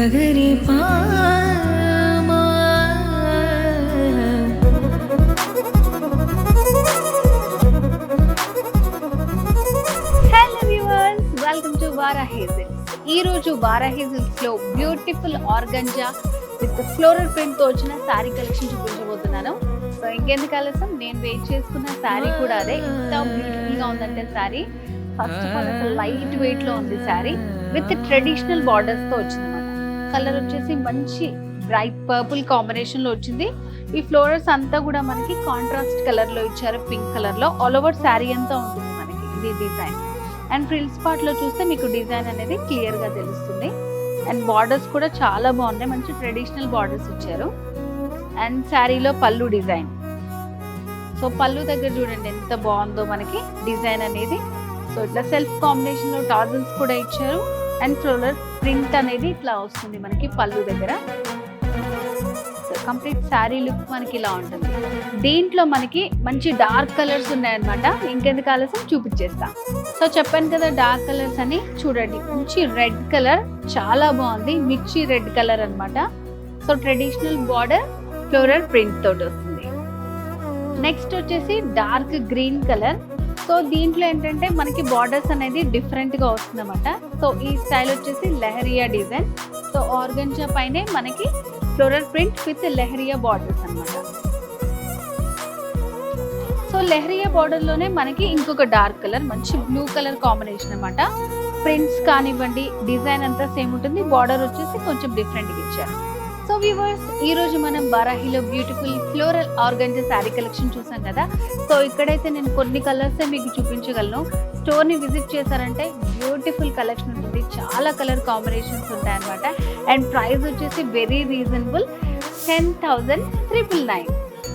గగరి పామా. Hello viewers, welcome to Varahi silks. ఈ రోజు వారాహి సిల్క్స్ లో beautiful organza with floral print తో వచ్చిన శారీ కలెక్షన్ చూపించబోతున్నాను. సో ఇంకెందుకు ఆలస్యం, నేను వెయిట్ చేసుకున్న శారీ కూడా అదే. ఎంత బ్యూటిఫుల్ గా ఉందంటే శారీ, ఫస్ట్ ఆఫ్ ఆల్ అసలు లైట్ వెయిట్ లో ఉంది శారీ విత్ ట్రెడిషనల్ బార్డర్స్ తో వచ్చిందన్నమాట. కలర్ వచ్చేసి మంచి బ్రైట్ పర్పుల్ కాంబినేషన్ లో వచ్చింది. ఈ ఫ్లోరల్స్ అంతా కూడా మనకి కాంట్రాస్ట్ కలర్ లో ఇచ్చారు, పింక్ కలర్ లో. ఆల్ ఓవర్ శారీ అంతా ఉంటుంది మనకి ఇది డిజైన్. అండ్ ఫ్రిల్స్ పార్ట్ లో చూస్తే మీకు డిజైన్ అనేది క్లియర్ గా తెలుస్తుంది. అండ్ బార్డర్స్ కూడా చాలా బాగున్నాయి, మంచి ట్రెడిషనల్ బార్డర్స్ ఇచ్చారు. అండ్ శారీలో పళ్ళు డిజైన్. సో పళ్ళు దగ్గర చూడండి ఎంత బాగుందో మనకి డిజైన్ అనేది. సో ఇట్లా సెల్ఫ్ కాంబినేషన్ లో టాజిల్స్ కూడా ఇచ్చారు. అండ్ ఫ్లోరల్ ప్రింట్ అనేది ఇట్లా వస్తుంది మనకి పళ్ళు దగ్గర. సో కంప్లీట్ శారీ లుక్ మనకి ఇలా ఉంటుంది. దీంట్లో మనకి మంచి డార్క్ కలర్స్ ఉన్నాయన్నమాట. ఇంకెందుకు ఆలస్యం చూపించేస్తా. సో చెప్పాను కదా డార్క్ కలర్స్ అని. చూడండి మంచి రెడ్ కలర్, చాలా బాగుంది. మిర్చి రెడ్ కలర్ అన్నమాట. So traditional border floral print తోటి వస్తుంది. నెక్స్ట్ వచ్చేసి డార్క్ గ్రీన్ కలర్. సో దీంట్లో ఏంటంటే మనకి బార్డర్స్ అనేది డిఫరెంట్ గా వస్తుంది అన్నమాట. సో ఈ స్టైల్ వచ్చేసి లెహరియా డిజైన్. సో ఆర్గంజా పైనే మనకి floral print with lehariya borders అన్నమాట. సో లెహరియా బార్డర్ లోనే మనకి ఇంకొక డార్క్ కలర్, మంచి బ్లూ కలర్ కాంబినేషన్ అన్నమాట. ప్రింట్స్ కానివ్వండి, డిజైన్ అంతా సేమ్ ఉంటుంది, బార్డర్ వచ్చేసి కొంచెం డిఫరెంట్ గా ఇచ్చారు. సో వ్యూవర్స్, ఈ రోజు మనం వారాహిలో beautiful floral organza saree collection చూసాం కదా. సో ఇక్కడైతే నేను కొన్ని కలర్సే మీకు చూపించగలను. స్టోర్ ని విజిట్ చేశారంటే బ్యూటిఫుల్ కలెక్షన్ ఉంటుంది, చాలా కలర్ కాంబినేషన్స్ ఉంటాయి అనమాట. అండ్ ప్రైస్ వచ్చేసి వెరీ రీజనబుల్, 10,999.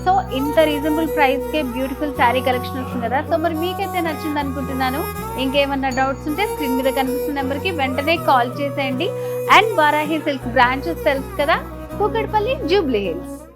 సో ఇంత రీజనబుల్ ప్రైస్ కే బ్యూటిఫుల్ శారీ కలెక్షన్ వస్తుంది కదా. సో మరి మీకైతే నచ్చింది అనుకుంటున్నాను. ఇంకేమన్నా డౌట్స్ ఉంటే స్క్రీన్ మీద కనిపిస్తున్న నెంబర్కి వెంటనే కాల్ చేసేయండి. అండ్ వారాహి సిల్క్స్ బ్రాంచెస్ తెలుసు కదా, కూకట్పల్లి, జూబ్లీ హిల్స్.